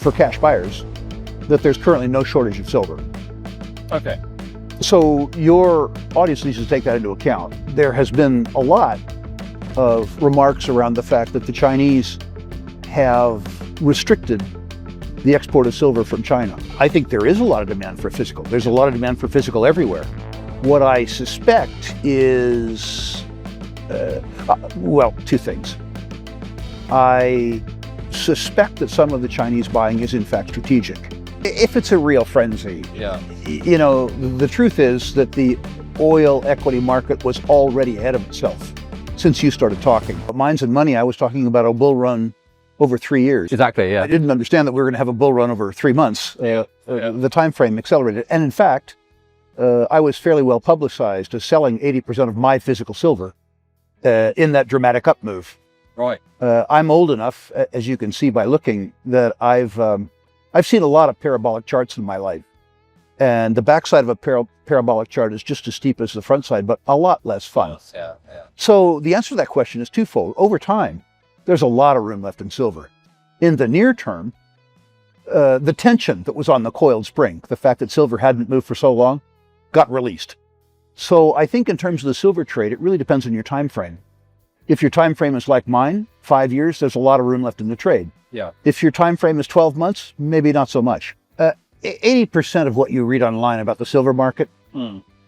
for cash buyers that there's currently no shortage of silver. Okay. So your audience needs to take that into account. There has been a lot of remarks around the fact that the Chinese have restricted the export of silver from China. I think there is a lot of demand for physical. There's a lot of demand for physical everywhere. What I suspect is, well, two things. I suspect that some of the Chinese buying is in fact strategic. If it's a real frenzy, you know, the truth is that the oil equity market was already ahead of itself since you started talking. Mines and Money, I was talking about a bull run over 3 years. Exactly, yeah. I didn't understand that we were going to have a bull run over 3 months. The time frame accelerated. And in fact, I was fairly well publicized as selling 80% of my physical silver in that dramatic up move. Right. I'm old enough, as you can see by looking, that I've seen a lot of parabolic charts in my life. And the backside of a parabolic chart is just as steep as the front side, but a lot less fun. Yeah. So the answer to that question is twofold. Over time, there's a lot of room left in silver. In the near term, the tension that was on the coiled spring, the fact that silver hadn't moved for so long, got released. So I think in terms of the silver trade, it really depends on your time frame. If your time frame is like mine, 5 years, there's a lot of room left in the trade. Yeah. If your time frame is 12 months, maybe not so much. 80% of what you read online about the silver market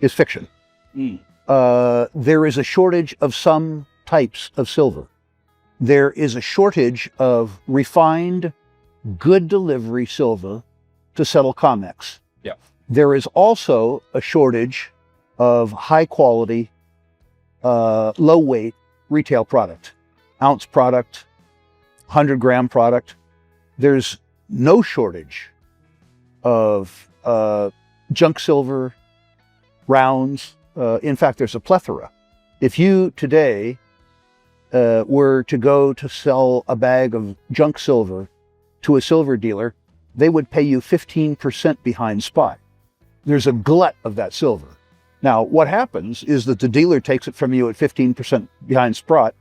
is fiction. There is a shortage of some types of silver. There is a shortage of refined, good delivery silver to settle COMEX. Yeah. There is also a shortage of high quality, low weight retail product, ounce product, 100-gram product. There's no shortage of junk silver, rounds. In fact, there's a plethora. If you today were to go to sell a bag of junk silver to a silver dealer, they would pay you 15% behind spot. There's a glut of that silver. Now, what happens is that the dealer takes it from you at 15% behind spot,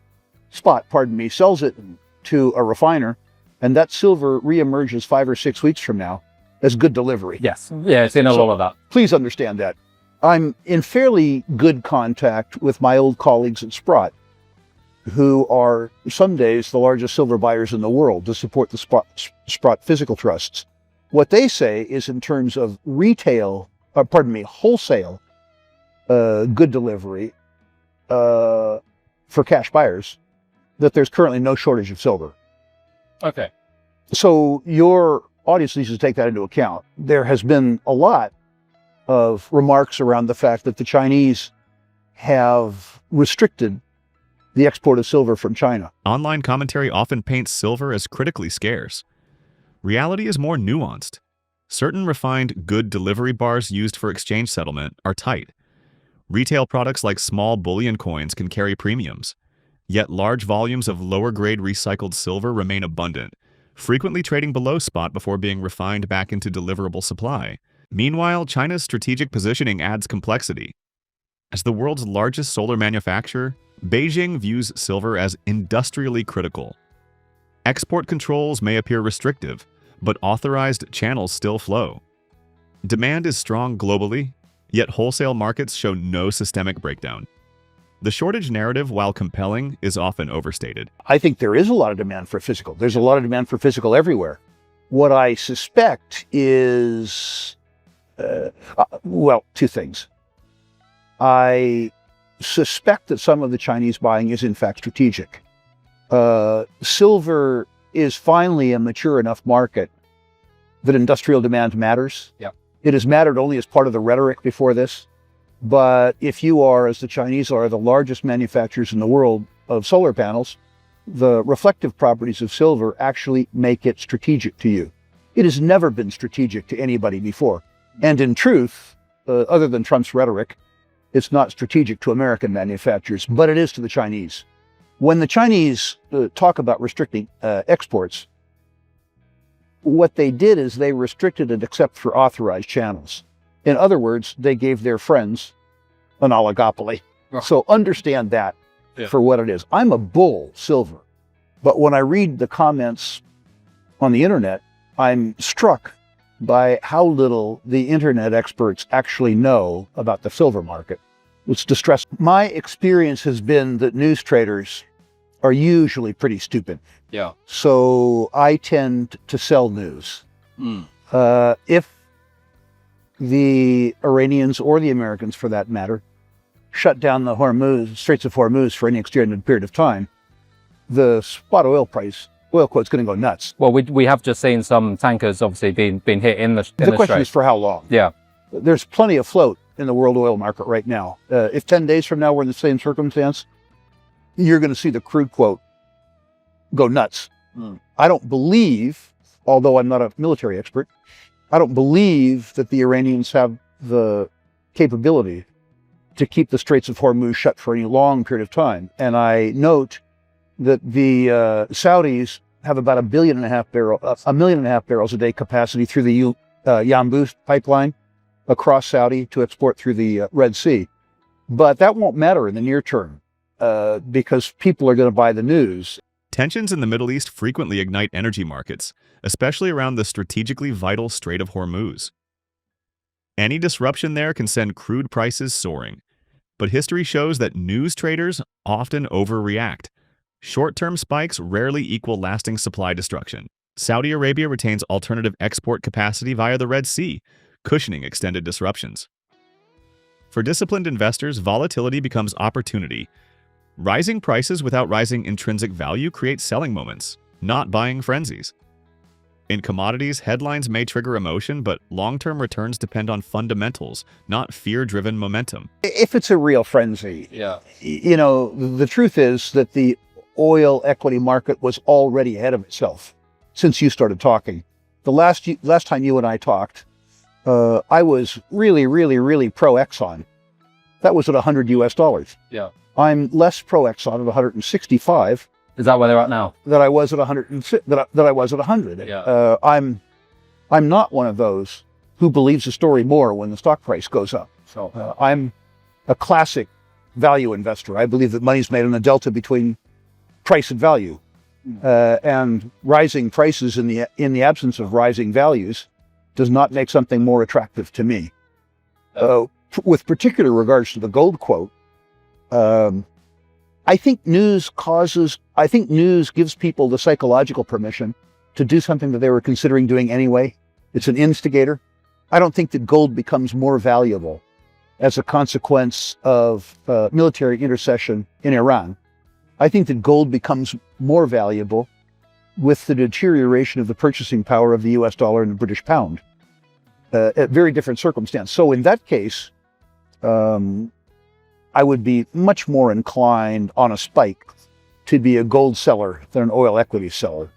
sells it to a refiner, and that silver reemerges 5 or 6 weeks from now as good delivery. Yes. Yeah, it's in all of that. Please understand that. I'm in fairly good contact with my old colleagues at Sprott, who are some days the largest silver buyers in the world to support the Sprott physical trusts. What they say is in terms of wholesale good delivery for cash buyers, that there's currently no shortage of silver. Okay. So your audience needs to take that into account. There has been a lot of remarks around the fact that the Chinese have restricted the export of silver from China. Online commentary often paints silver as critically scarce. Reality is more nuanced. Certain refined good delivery bars used for exchange settlement are tight. Retail products like small bullion coins can carry premiums. Yet large volumes of lower-grade recycled silver remain abundant, frequently trading below spot before being refined back into deliverable supply. Meanwhile, China's strategic positioning adds complexity. As the world's largest solar manufacturer, Beijing views silver as industrially critical. Export controls may appear restrictive, but authorized channels still flow. Demand is strong globally, yet wholesale markets show no systemic breakdown. The shortage narrative, while compelling, is often overstated. I think there is a lot of demand for physical. There's a lot of demand for physical everywhere. What I suspect is, well, two things. I suspect that some of the Chinese buying is in fact strategic. Silver is finally a mature enough market that industrial demand matters. Yeah. It has mattered only as part of the rhetoric before this. But if you are, as the Chinese are, the largest manufacturers in the world of solar panels, the reflective properties of silver actually make it strategic to you. It has never been strategic to anybody before. And in truth, other than Trump's rhetoric, it's not strategic to American manufacturers, but it is to the Chinese. When the Chinese talk about restricting exports, what they did is they restricted it except for authorized channels. In other words, they gave their friends an oligopoly. Oh. So understand that for what it is. I'm a bull silver, but when I read the comments on the internet, I'm struck by how little the internet experts actually know about the silver market. It's distressing. My experience has been that news traders are usually pretty stupid. Yeah. So I tend to sell news. If the Iranians, or the Americans for that matter, shut down the Straits of Hormuz for any extended period of time, the spot oil quote's going to go nuts. Well, we have just seen some tankers obviously being hit in the The question Strait. is for how long? Yeah. There's plenty afloat in the world oil market right now. If 10 days from now we're in the same circumstance, you're going to see the crude quote go nuts. I don't believe, although I'm not a military expert, I don't believe that the Iranians have the capability to keep the Straits of Hormuz shut for any long period of time. And I note that the Saudis have about 1.5 million barrels a day capacity through the Yanbu pipeline across Saudi to export through the Red Sea. But that won't matter in the near term because people are going to buy the news. Tensions in the Middle East frequently ignite energy markets, especially around the strategically vital Strait of Hormuz. Any disruption there can send crude prices soaring, but history shows that news traders often overreact. Short-term spikes rarely equal lasting supply destruction. Saudi Arabia retains alternative export capacity via the Red Sea, cushioning extended disruptions. For disciplined investors, volatility becomes opportunity. Rising prices without rising intrinsic value create selling moments, not buying frenzies. In commodities, headlines may trigger emotion, but long-term returns depend on fundamentals, not fear-driven momentum. If it's a real frenzy, Yeah. you know, the truth is that the oil equity market was already ahead of itself since you started talking. The last time you and I talked, I was really pro Exxon. That was at $100 US. Yeah. I'm less pro Exxon at 165 Is that where they're at now? that I was at 100. Yeah. I'm not one of those who believes the story more when the stock price goes up. So I'm a classic value investor. I believe that money's made on the delta between price and value, and rising prices in the absence of rising values does not make something more attractive to me. With particular regards to the gold quote, I think news gives people the psychological permission to do something that they were considering doing anyway. It's an instigator. I don't think that gold becomes more valuable as a consequence of military intercession in Iran. I think that gold becomes more valuable with the deterioration of the purchasing power of the US dollar and the British pound. A very different circumstance. So in that case, I would be much more inclined on a spike to be a gold seller than an oil equity seller.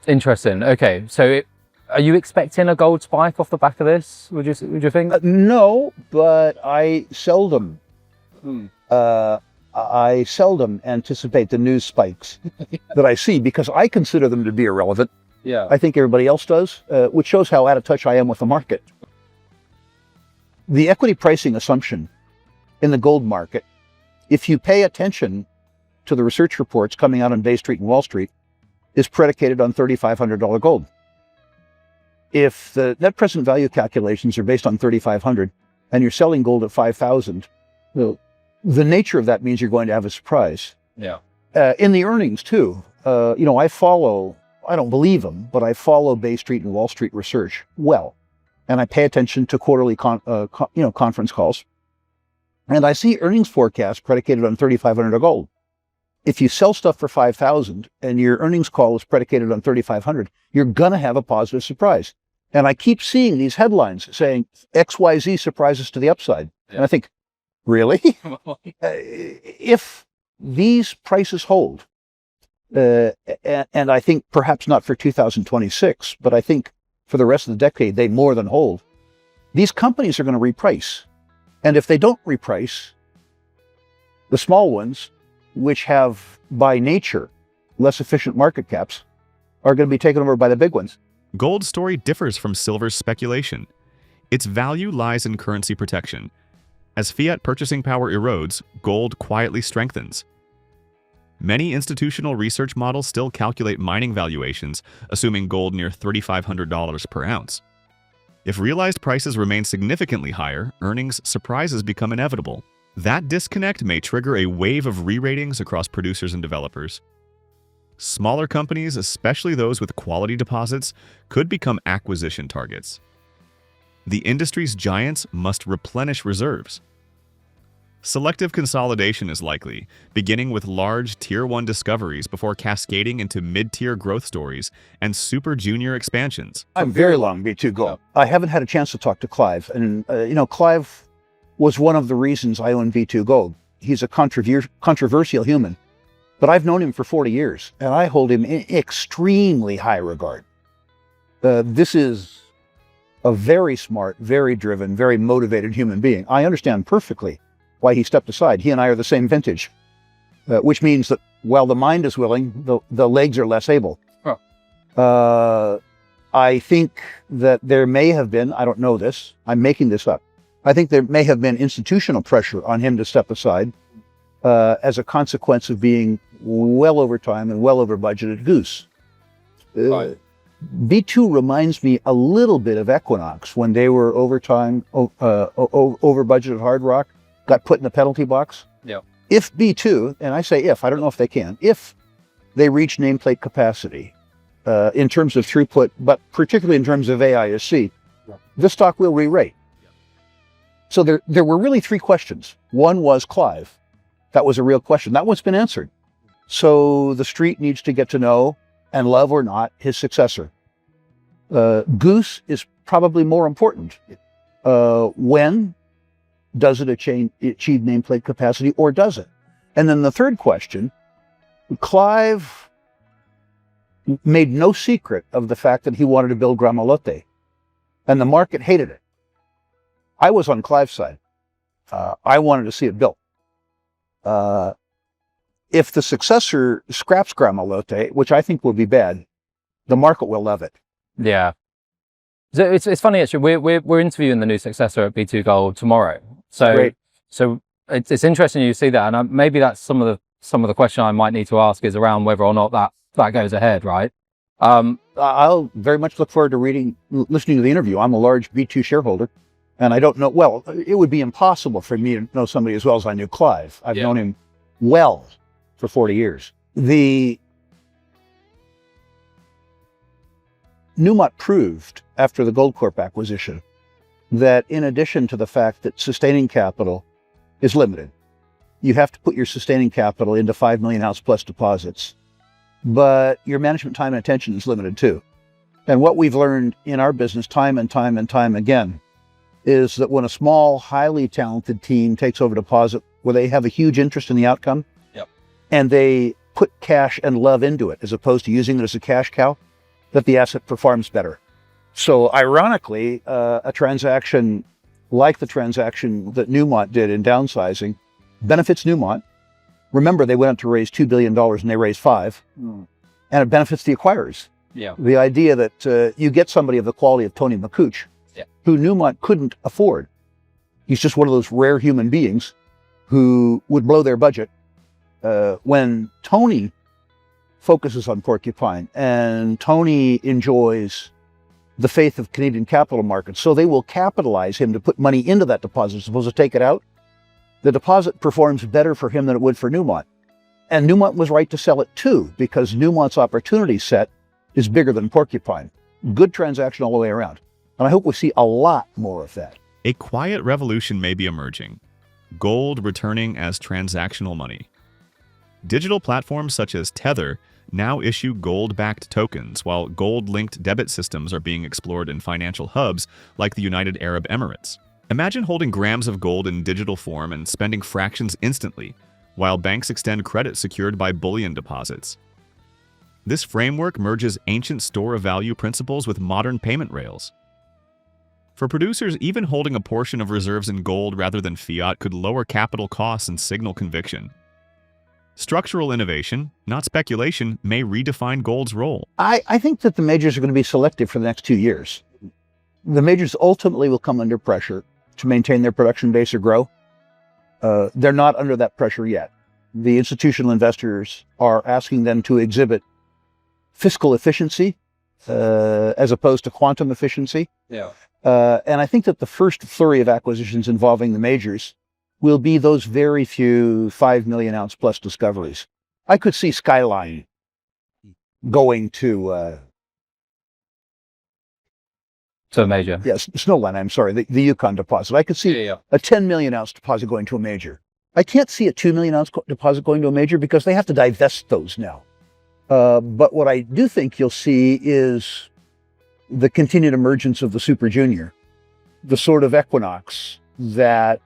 interesting. Okay, so are you expecting a gold spike off the back of this? Would you think? No, but I seldom anticipate the news spikes that I see because I consider them to be irrelevant. Yeah. I think everybody else does, which shows how out of touch I am with the market. The equity pricing assumption in the gold market, if you pay attention to the research reports coming out on Bay Street and Wall Street, is predicated on $3,500 gold. If the net present value calculations are based on $3,500 and you're selling gold at $5,000, the nature of that means you're going to have a surprise. Yeah. In the earnings too, I don't believe them, but I follow Bay Street and Wall Street research well. And I pay attention to quarterly conference calls. And I see earnings forecasts predicated on $3,500 gold. If you sell stuff for $5,000 and your earnings call is predicated on $3,500, you're going to have a positive surprise. And I keep seeing these headlines saying XYZ surprises to the upside. Yeah. And I think, really? If these prices hold, and I think perhaps not for 2026, but I think for the rest of the decade, they more than hold, these companies are going to reprice. And if they don't reprice, the small ones, which have by nature less efficient market caps, are going to be taken over by the big ones. Gold's story differs from silver's speculation. Its value lies in currency protection. As fiat purchasing power erodes, gold quietly strengthens. Many institutional research models still calculate mining valuations, assuming gold near $3,500 per ounce. If realized prices remain significantly higher, earnings surprises become inevitable. That disconnect may trigger a wave of re-ratings across producers and developers. Smaller companies, especially those with quality deposits, could become acquisition targets. The industry's giants must replenish reserves. Selective consolidation is likely, beginning with large Tier 1 discoveries before cascading into mid-tier growth stories and super junior expansions. I'm very long B2 Gold. I haven't had a chance to talk to Clive. And, Clive was one of the reasons I own B2 Gold. He's a controversial human, but I've known him for 40 years, and I hold him in extremely high regard. This is a very smart, very driven, very motivated human being. I understand perfectly why he stepped aside. He and I are the same vintage, which means that while the mind is willing, the legs are less able. Oh. I think that there may have been, I don't know this, I'm making this up, I think there may have been institutional pressure on him to step aside as a consequence of being well over time and well over budgeted goose. Right. B2 reminds me a little bit of Equinox when they were over budgeted hard rock, got put in the penalty box. Yeah. If B2, and I say if, I don't know if they can, if they reach nameplate capacity in terms of throughput, but particularly in terms of AISC, the stock will re-rate. So there were really three questions. One was Clive. That was a real question. That one's been answered. So the street needs to get to know and love or not his successor. Goose is probably more important. When does it achieve nameplate capacity, or does it? And then the third question, Clive made no secret of the fact that he wanted to build Gramalote, and the market hated it. I was on Clive's side. I wanted to see it built. If the successor scraps Gramalote, which I think will be bad, the market will love it. Yeah. So it's funny actually. We're interviewing the new successor at B2 Gold tomorrow. So Great. So it's interesting you see that, and maybe that's some of the question I might need to ask is around whether or not that goes ahead, right? I'll very much look forward to listening to the interview. I'm a large B2 shareholder, and I don't know. Well, it would be impossible for me to know somebody as well as I knew Clive. I've known him well for 40 years. The Newmont proved after the Goldcorp acquisition that in addition to the fact that sustaining capital is limited, you have to put your sustaining capital into 5 million ounce plus deposits, but your management time and attention is limited too. And what we've learned in our business time and time and time again is that when a small, highly talented team takes over a deposit where they have a huge interest in the outcome, and they put cash and love into it as opposed to using it as a cash cow, that the asset performs better. So ironically, a transaction like the transaction that Newmont did in downsizing benefits Newmont. Remember, they went out to raise $2 billion and they raised $5 billion. And it benefits the acquirers. Yeah. The idea that you get somebody of the quality of Tony McCooch, who Newmont couldn't afford. He's just one of those rare human beings who would blow their budget. When Tony focuses on Porcupine and Tony enjoys the faith of Canadian capital markets, so they will capitalize him to put money into that deposit as opposed to take it out, the deposit performs better for him than it would for Newmont. And Newmont was right to sell it too, because Newmont's opportunity set is bigger than Porcupine. Good transaction all the way around. And I hope we see a lot more of that. A quiet revolution may be emerging, gold returning as transactional money. Digital platforms such as Tether now issue gold-backed tokens, while gold-linked debit systems are being explored in financial hubs like the United Arab Emirates. Imagine holding grams of gold in digital form and spending fractions instantly, while banks extend credit secured by bullion deposits. This framework merges ancient store of value principles with modern payment rails. For producers, even holding a portion of reserves in gold rather than fiat could lower capital costs and signal conviction. Structural innovation, not speculation, may redefine gold's role. I think that the majors are going to be selective for the next 2 years. The majors ultimately will come under pressure to maintain their production base or grow. They're not under that pressure yet. the institutional investors are asking them to exhibit fiscal efficiency as opposed to quantum efficiency. Yeah. And I think that the first flurry of acquisitions involving the majors will be those very few 5 million ounce plus discoveries. I could see Skyline going to major. yes, Snowline, I'm sorry, the Yukon deposit. I could see a 10 million ounce deposit going to a major. I can't see a 2 million ounce deposit going to a major because they have to divest those now. But what I do think you'll see is the continued emergence of the super junior, the sort of Equinox that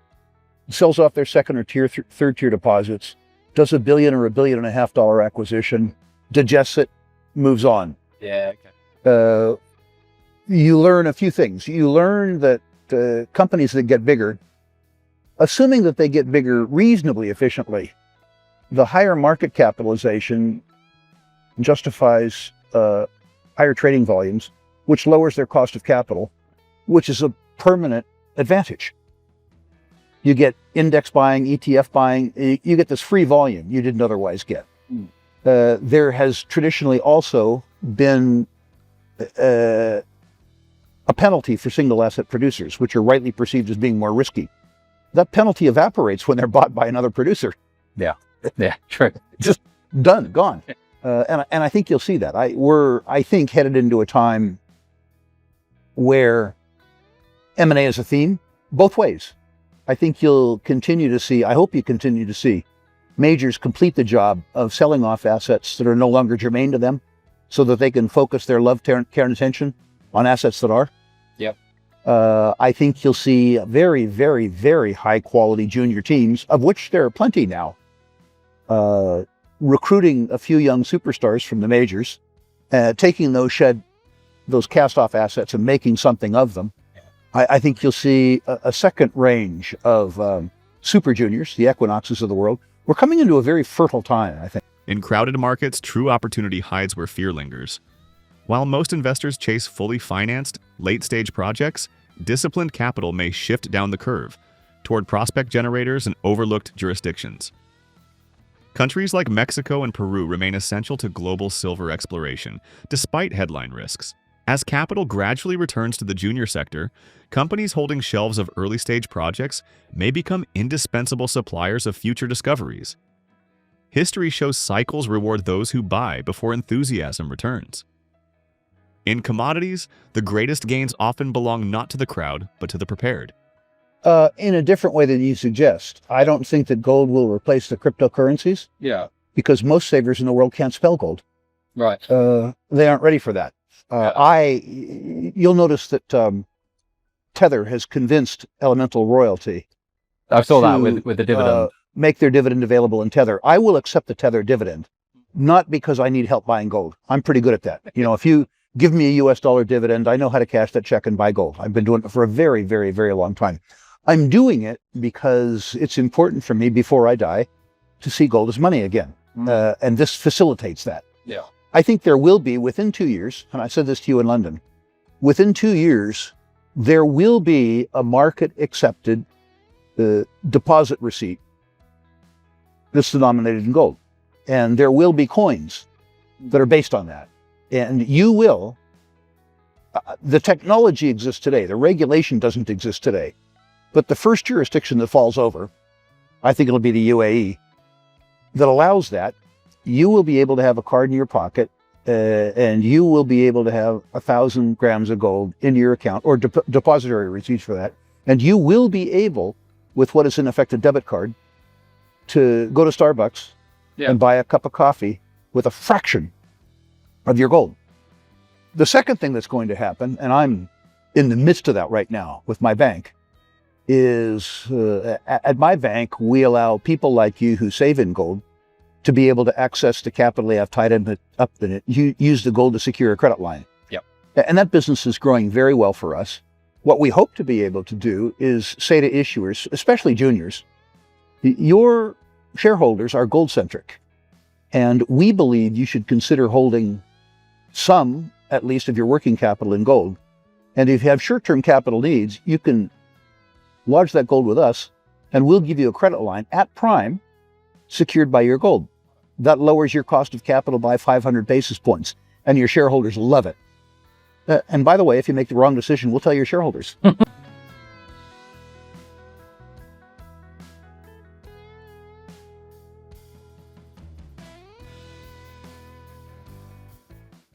sells off their second or third tier deposits, does $1 billion or $1.5 billion acquisition, digests it, moves on. Yeah. Okay. You learn a few things. You learn that companies that get bigger, assuming that they get bigger reasonably efficiently, the higher market capitalization justifies higher trading volumes, which lowers their cost of capital, which is a permanent advantage. You get index buying, ETF buying, you get this free volume you didn't otherwise get. There has traditionally also been a penalty for single asset producers, which are rightly perceived as being more risky. That penalty evaporates when they're bought by another producer. Yeah, true. Just done, gone. And I think you'll see that. We're, I think, headed into a time where M&A is a theme, both ways. I think you'll continue to see, I hope you continue to see, majors complete the job of selling off assets that are no longer germane to them so that they can focus their love, care, and attention on assets that are. Yep. I think you'll see very, very, very high quality junior teams, of which there are plenty now, recruiting a few young superstars from the majors, taking those cast-off assets and making something of them. I think you'll see a second range of super juniors, the Equinoxes of the world. We're coming into a very fertile time, I think. In crowded markets, true opportunity hides where fear lingers. While most investors chase fully financed, late-stage projects, disciplined capital may shift down the curve toward prospect generators and overlooked jurisdictions. Countries like Mexico and Peru remain essential to global silver exploration, despite headline risks. As capital gradually returns to the junior sector, companies holding shelves of early-stage projects may become indispensable suppliers of future discoveries. History shows cycles reward those who buy before enthusiasm returns. In commodities, the greatest gains often belong not to the crowd, but to the prepared. In a different way than you suggest. I don't think that gold will replace the cryptocurrencies. Yeah. Because most savers in the world can't spell gold. Right. They aren't ready for that. You'll notice that Tether has convinced Elemental Royalty. I saw that with the dividend. Make their dividend available in Tether. I will accept the Tether dividend, not because I need help buying gold. I'm pretty good at that. You know, if you give me a US dollar dividend, I know how to cash that check and buy gold. I've been doing it for a very, very, very long time. I'm doing it because it's important for me before I die to see gold as money again. And this facilitates that. Yeah. I think there will be, within 2 years, and I said this to you in London, within 2 years, there will be a market-accepted deposit receipt that's denominated in gold. And there will be coins that are based on that. And you will, the technology exists today, the regulation doesn't exist today. But the first jurisdiction that falls over, I think it'll be the UAE, that allows that. You will be able to have a card in your pocket and you will be able to have 1,000 grams of gold in your account, or depository receipts for that. And you will be able, with what is in effect a debit card, to go to Starbucks and buy a cup of coffee with a fraction of your gold. The second thing that's going to happen, and I'm in the midst of that right now with my bank, is at my bank, we allow people like you who save in gold to be able to access the capital they have tied up in it. You use the gold to secure a credit line. Yep. And that business is growing very well for us. What we hope to be able to do is say to issuers, especially juniors, your shareholders are gold-centric, and we believe you should consider holding some, at least, of your working capital in gold. And if you have short-term capital needs, you can lodge that gold with us, and we'll give you a credit line at prime secured by your gold. That lowers your cost of capital by 500 basis points, and your shareholders love it. And by the way, if you make the wrong decision, we'll tell your shareholders.